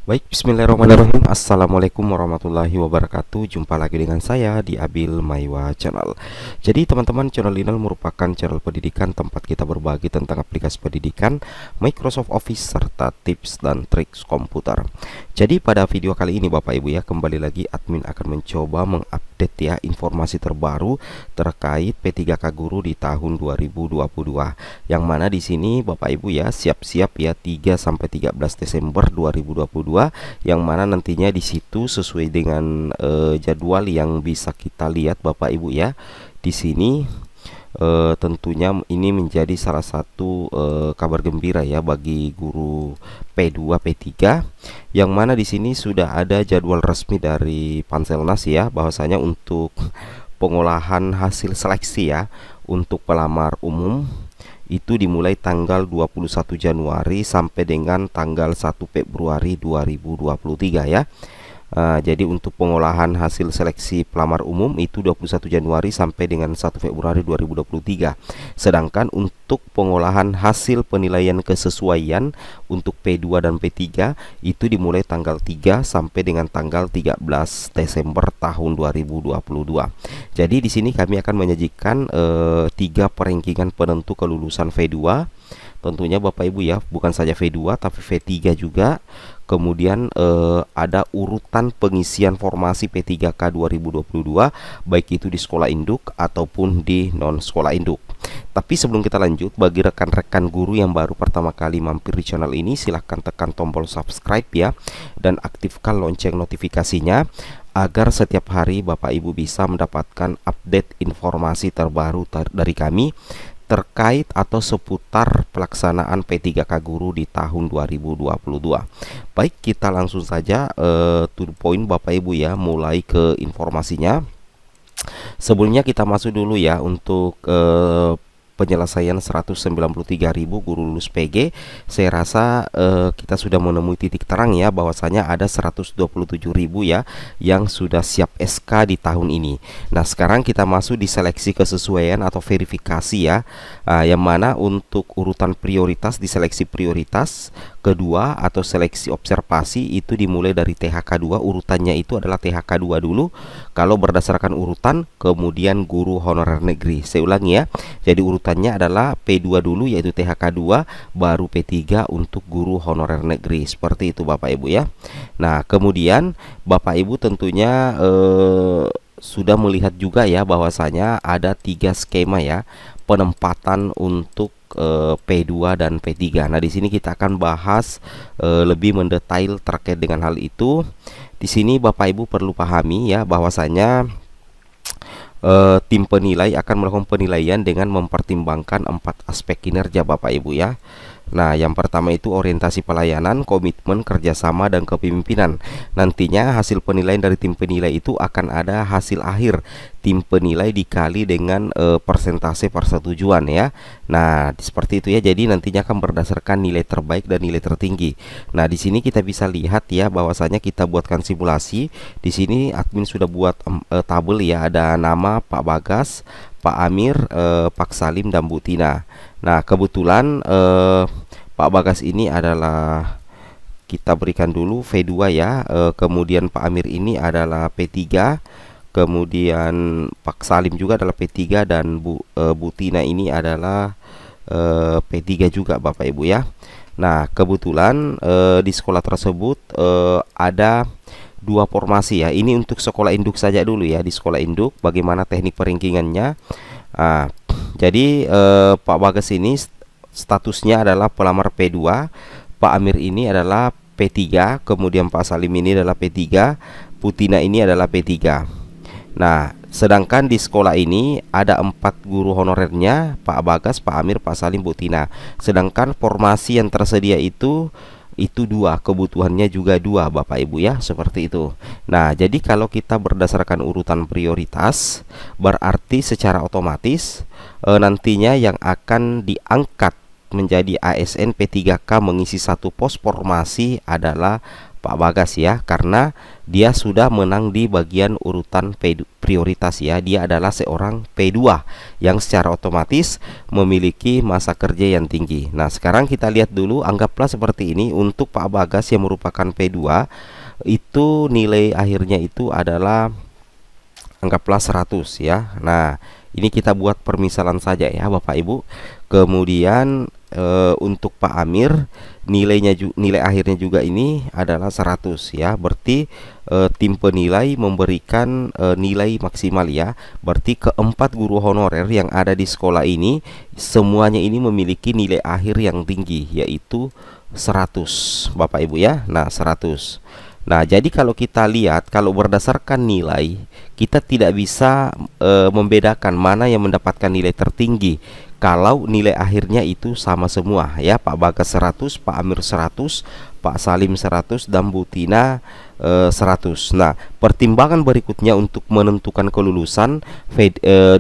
Baik, bismillahirrahmanirrahim. Assalamualaikum warahmatullahi wabarakatuh. Jumpa lagi dengan saya di Abil Maiwa Channel. Jadi teman-teman, channel ini merupakan channel pendidikan tempat kita berbagi tentang aplikasi pendidikan, Microsoft Office, serta tips dan trik komputer. Jadi pada video kali ini Bapak Ibu ya, kembali lagi admin akan mencoba mengupdate ya informasi terbaru terkait P3K Guru di tahun 2022. Yang mana di sini Bapak Ibu ya, siap-siap ya 3 sampai 13 Desember 2022, yang mana nantinya di situ sesuai dengan jadwal yang bisa kita lihat Bapak Ibu ya. Di sini tentunya ini menjadi salah satu kabar gembira ya bagi guru P2 P3, yang mana di sini sudah ada jadwal resmi dari Panselnas ya, bahwasanya untuk pengolahan hasil seleksi ya untuk pelamar umum itu dimulai tanggal 21 Januari sampai dengan tanggal 1 Februari 2023 ya. Jadi untuk pengolahan hasil seleksi pelamar umum itu 21 Januari sampai dengan 1 Februari 2023. Sedangkan untuk pengolahan hasil penilaian kesesuaian untuk P2 dan P3 itu dimulai tanggal 3 sampai dengan tanggal 13 Desember tahun 2022. Jadi di sini kami akan menyajikan 3 perankingan penentu kelulusan V2. Tentunya Bapak Ibu ya, bukan saja V2 tapi V3 juga. Kemudian ada urutan pengisian formasi P3K 2022, baik itu di sekolah induk ataupun di non sekolah induk. Tapi sebelum kita lanjut, bagi rekan-rekan guru yang baru pertama kali mampir di channel ini, silahkan tekan tombol subscribe ya, dan aktifkan lonceng notifikasinya agar setiap hari Bapak Ibu bisa mendapatkan update informasi terbaru dari kami terkait atau seputar pelaksanaan P3K Guru di tahun 2022. Baik, kita langsung saja to the point Bapak Ibu ya, mulai ke informasinya. Sebelumnya kita masuk dulu ya untuk penyelesaian 193.000 guru lulus PG. Saya rasa kita sudah menemui titik terang ya, bahwasanya ada 127.000 ya yang sudah siap SK di tahun ini. Nah, sekarang kita masuk di seleksi kesesuaian atau verifikasi ya, yang mana untuk urutan prioritas di seleksi prioritas kedua atau seleksi observasi itu dimulai dari THK2. Urutannya itu adalah THK2 dulu kalau berdasarkan urutan, kemudian guru honorer negeri. Saya ulangi ya, jadi urutannya adalah P2 dulu yaitu THK2, baru P3 untuk guru honorer negeri. Seperti itu Bapak Ibu ya. Nah, kemudian Bapak Ibu tentunya sudah melihat juga ya, bahwasanya ada 3 skema ya penempatan untuk P2 dan P3. Nah, di sini kita akan bahas lebih mendetail terkait dengan hal itu. Di sini Bapak Ibu perlu pahami ya, bahwasanya tim penilai akan melakukan penilaian dengan mempertimbangkan 4 aspek kinerja Bapak Ibu ya. Nah, yang pertama itu orientasi pelayanan, komitmen, kerjasama, dan kepemimpinan. Nantinya hasil penilaian dari tim penilai itu akan ada hasil akhir tim penilai dikali dengan persentase persetujuan ya. Nah, seperti itu ya. Jadi nantinya akan berdasarkan nilai terbaik dan nilai tertinggi. Nah, di sini kita bisa lihat ya, bahwasanya kita buatkan simulasi. Di sini admin sudah buat tabel ya, ada nama Pak Bagas, Pak Amir, Pak Salim, dan Bu Tina. Nah, kebetulan Pak Bagas ini adalah, kita berikan dulu V2 ya, kemudian Pak Amir ini adalah P3, kemudian Pak Salim juga adalah P3, dan Bu Tina ini adalah P3 juga Bapak Ibu ya. Nah, kebetulan di sekolah tersebut ada 2 formasi ya. Ini untuk sekolah induk saja dulu ya. Di sekolah induk bagaimana teknik perankingannya. Jadi Pak Bagas ini statusnya adalah pelamar P2, Pak Amir ini adalah P3, kemudian Pak Salim ini adalah P3, Putina ini adalah P3. Nah, sedangkan di sekolah ini ada 4 guru honorernya, Pak Bagas, Pak Amir, Pak Salim, Putina. Sedangkan formasi yang tersedia itu 2, kebutuhannya juga 2 Bapak Ibu ya, seperti itu. Nah, jadi kalau kita berdasarkan urutan prioritas, berarti secara otomatis nantinya yang akan diangkat menjadi ASN P3K mengisi 1 pos formasi adalah Pak Bagas ya, karena dia sudah menang di bagian urutan prioritas ya. Dia adalah seorang P2 yang secara otomatis memiliki masa kerja yang tinggi. Nah, sekarang kita lihat dulu, anggaplah seperti ini untuk Pak Bagas yang merupakan P2, itu nilai akhirnya itu adalah anggaplah 100 ya. Nah, ini kita buat permisalan saja ya Bapak Ibu. Kemudian untuk Pak Amir nilai akhirnya juga ini adalah 100 ya. Berarti tim penilai memberikan nilai maksimal ya. Berarti keempat guru honorer yang ada di sekolah ini semuanya ini memiliki nilai akhir yang tinggi, yaitu 100 Bapak Ibu ya. Nah, 100. Nah, jadi kalau kita lihat, kalau berdasarkan nilai, kita tidak bisa membedakan mana yang mendapatkan nilai tertinggi kalau nilai akhirnya itu sama semua ya. Pak Bagas 100, Pak Amir 100, Pak Salim 100, dan Bu Tina 100. Nah, pertimbangan berikutnya untuk menentukan kelulusan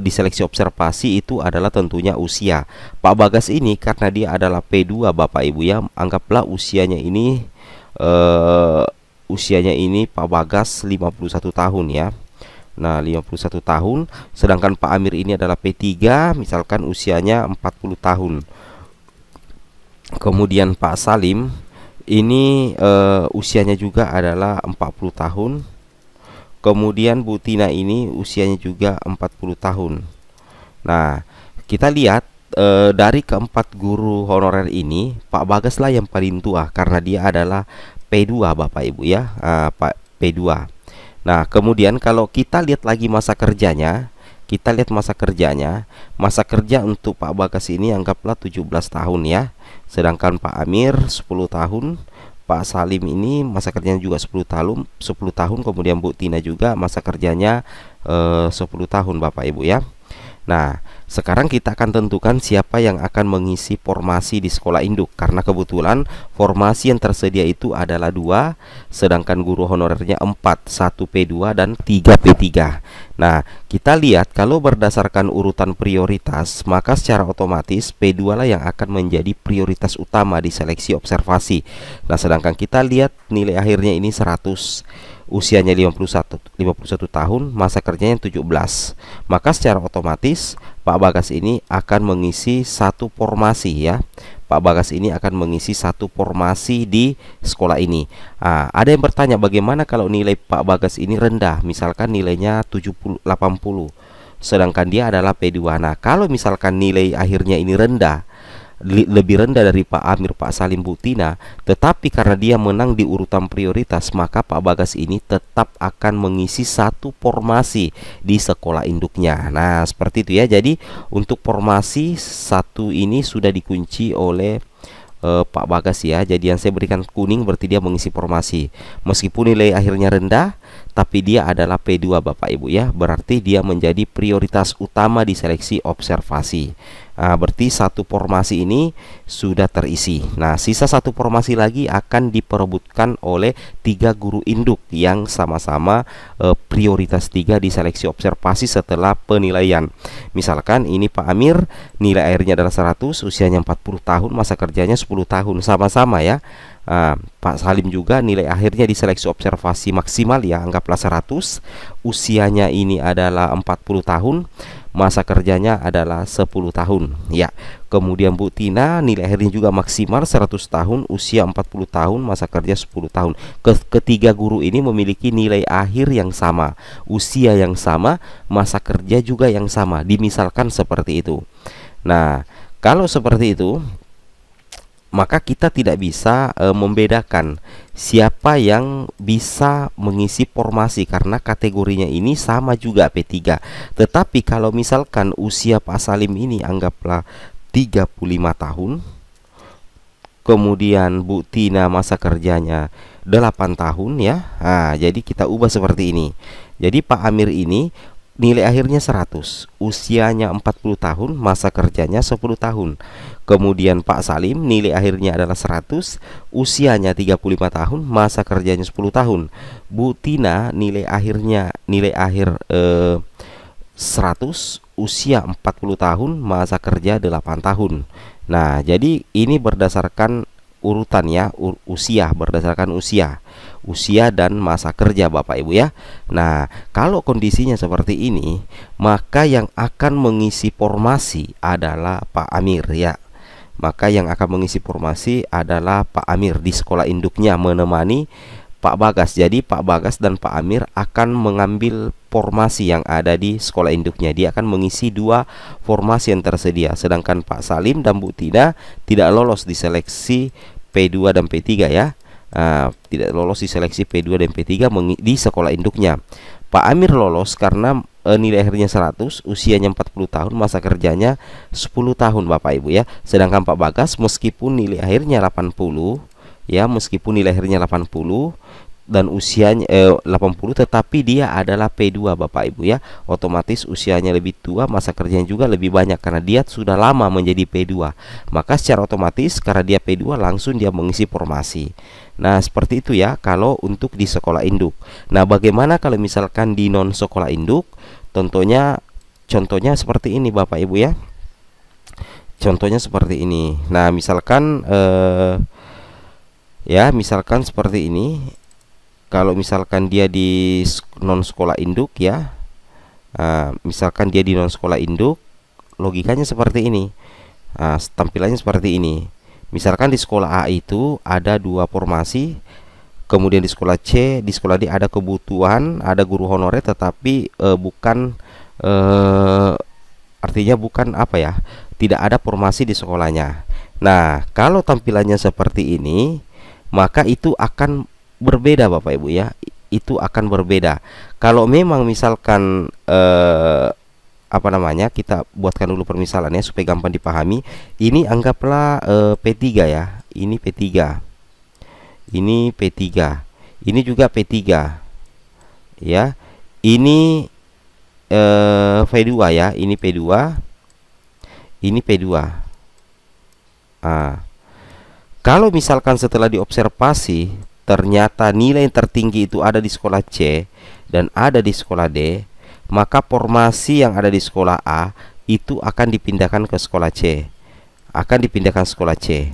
di seleksi observasi itu adalah tentunya usia. Pak Bagas ini karena dia adalah P2 Bapak Ibu ya, anggaplah usianya ini Pak Bagas 51 tahun ya. Nah, 51 tahun. Sedangkan Pak Amir ini adalah P3, misalkan usianya 40 tahun. Kemudian Pak Salim ini usianya juga adalah 40 tahun. Kemudian Bu Tina ini usianya juga 40 tahun. Nah, kita lihat dari keempat guru honorer ini, Pak Bagas lah yang paling tua karena dia adalah P2 Bapak Ibu ya, Pak P2. Nah, kemudian kalau kita lihat lagi masa kerjanya, masa kerja untuk Pak Bagas ini anggaplah 17 tahun ya. Sedangkan Pak Amir 10 tahun, Pak Salim ini masa kerjanya juga 10 tahun, kemudian Bu Tina juga masa kerjanya 10 tahun Bapak Ibu ya. Nah, sekarang kita akan tentukan siapa yang akan mengisi formasi di sekolah induk. Karena kebetulan formasi yang tersedia itu adalah 2, sedangkan guru honorernya 4, 1 P2 dan 3 P3. Nah, kita lihat kalau berdasarkan urutan prioritas, maka secara otomatis P2 lah yang akan menjadi prioritas utama di seleksi observasi. Nah, sedangkan kita lihat nilai akhirnya ini 100. Usianya 51 tahun, masa kerjanya 17. Maka secara otomatis Pak Bagas ini akan mengisi satu formasi ya. Pak Bagas ini akan mengisi satu formasi di sekolah ini. Ada yang bertanya bagaimana kalau nilai Pak Bagas ini rendah, misalkan nilainya 70 80, sedangkan dia adalah P2. Nah, kalau misalkan nilai akhirnya ini rendah, lebih rendah dari Pak Amir, Pak Salim, Bu Tina, tetapi karena dia menang di urutan prioritas, maka Pak Bagas ini tetap akan mengisi satu formasi di sekolah induknya. Nah, seperti itu ya. Jadi untuk formasi satu ini sudah dikunci oleh Pak Bagas ya. Jadi yang saya berikan kuning berarti dia mengisi formasi. Meskipun nilai akhirnya rendah, tapi dia adalah P2 Bapak Ibu ya. Berarti dia menjadi prioritas utama di seleksi observasi. Berarti satu formasi ini sudah terisi. Nah, sisa satu formasi lagi akan diperebutkan oleh 3 guru induk yang sama-sama prioritas 3 di seleksi observasi setelah penilaian. Misalkan ini Pak Amir, nilai akhirnya adalah 100, usianya 40 tahun, masa kerjanya 10 tahun, sama-sama ya. Pak Salim juga nilai akhirnya di seleksi observasi maksimal ya, anggaplah 100, usianya ini adalah 40 tahun, masa kerjanya adalah 10 tahun ya. Kemudian Bu Tina nilai akhirnya juga maksimal 100 tahun, usia 40 tahun, masa kerja 10 tahun. Ketiga guru ini memiliki nilai akhir yang sama, usia yang sama, masa kerja juga yang sama, dimisalkan seperti itu. Nah, kalau seperti itu, maka kita tidak bisa membedakan siapa yang bisa mengisi formasi karena kategorinya ini sama juga P3. Tetapi kalau misalkan usia Pak Salim ini anggaplah 35 tahun, kemudian Bu Tina masa kerjanya 8 tahun ya. Jadi kita ubah seperti ini. Jadi Pak Amir ini nilai akhirnya 100, usianya 40 tahun, masa kerjanya 10 tahun. Kemudian Pak Salim nilai akhirnya adalah 100, usianya 35 tahun, masa kerjanya 10 tahun. Bu Tina nilai akhir 100, usia 40 tahun, masa kerja 8 tahun. Nah, jadi ini berdasarkan urutan ya, usia, berdasarkan usia dan masa kerja Bapak Ibu ya. Nah, kalau kondisinya seperti ini, maka yang akan mengisi formasi adalah Pak Amir ya. Maka yang akan mengisi formasi adalah Pak Amir di sekolah induknya menemani Pak Bagas. Jadi Pak Bagas dan Pak Amir akan mengambil formasi yang ada di sekolah induknya. Dia akan mengisi dua formasi yang tersedia. Sedangkan Pak Salim dan Bu Tina tidak lolos di seleksi P2 dan P3 ya. Tidak lolos di seleksi P2 dan P3 di sekolah induknya. Pak Amir lolos karena nilai akhirnya 100, usianya 40 tahun, masa kerjanya 10 tahun Bapak Ibu ya. Sedangkan Pak Bagas meskipun nilai akhirnya 80 ya, meskipun nilai akhirnya 80 dan usianya 80, tetapi dia adalah P2 Bapak Ibu ya. Otomatis usianya lebih tua, masa kerjanya juga lebih banyak karena dia sudah lama menjadi P2. Maka secara otomatis karena dia P2 langsung dia mengisi formasi. Nah, seperti itu ya kalau untuk di sekolah induk. Nah, bagaimana kalau misalkan di non sekolah induk? Contohnya seperti ini Bapak Ibu ya. Contohnya seperti ini. Nah, misalkan ya, misalkan seperti ini. Kalau misalkan dia di non sekolah induk ya, misalkan dia di non sekolah induk, logikanya seperti ini. Tampilannya seperti ini. Misalkan di sekolah A itu ada dua formasi, kemudian di sekolah C, di sekolah D ada kebutuhan, ada guru honorer, tetapi bukan artinya bukan apa ya, tidak ada formasi di sekolahnya. Nah, kalau tampilannya seperti ini, maka itu akan berbeda Bapak Ibu ya. Itu akan berbeda. Kalau memang misalkan apa namanya, kita buatkan dulu permisalannya supaya gampang dipahami. Ini anggaplah P3 ya. Ini P3. Ini P3. Ini juga P3. Ya. Ini P2 ya. Ini P2. Ini P2. Kalau misalkan setelah diobservasi ternyata nilai yang tertinggi itu ada di sekolah C dan ada di sekolah D, maka formasi yang ada di sekolah A itu akan dipindahkan ke sekolah C. Akan dipindahkan sekolah C.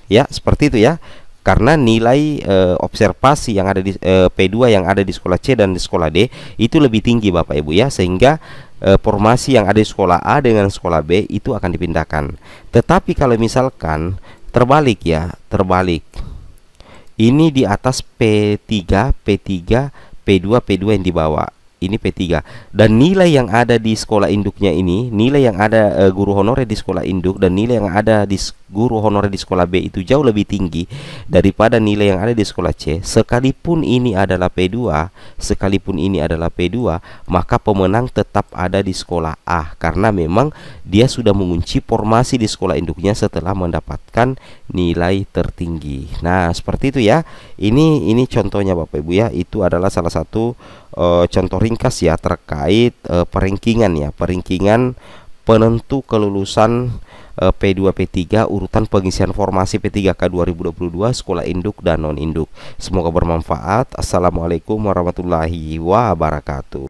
Ya, seperti itu ya. Karena nilai observasi yang ada di P2 yang ada di sekolah C dan di sekolah D itu lebih tinggi Bapak Ibu ya, sehingga formasi yang ada di sekolah A dengan sekolah B itu akan dipindahkan. Tetapi kalau misalkan terbalik ya, terbalik. Ini di atas P3, P3, P2, P2 yang di bawah. Ini P3. Dan nilai yang ada di sekolah induknya ini, nilai yang ada guru honorer di sekolah induk dan nilai yang ada di guru honorer di sekolah B itu jauh lebih tinggi daripada nilai yang ada di sekolah C. Sekalipun ini adalah P2, sekalipun ini adalah P2, maka pemenang tetap ada di sekolah A karena memang dia sudah mengunci formasi di sekolah induknya setelah mendapatkan nilai tertinggi. Nah, seperti itu ya. Ini contohnya Bapak Ibu ya. Itu adalah salah satu contoh ringkas ya terkait perankingan ya, perankingan penentu kelulusan P2 P3 urutan pengisian formasi P3K 2022 sekolah induk dan non induk. Semoga bermanfaat. Assalamualaikum warahmatullahi wabarakatuh.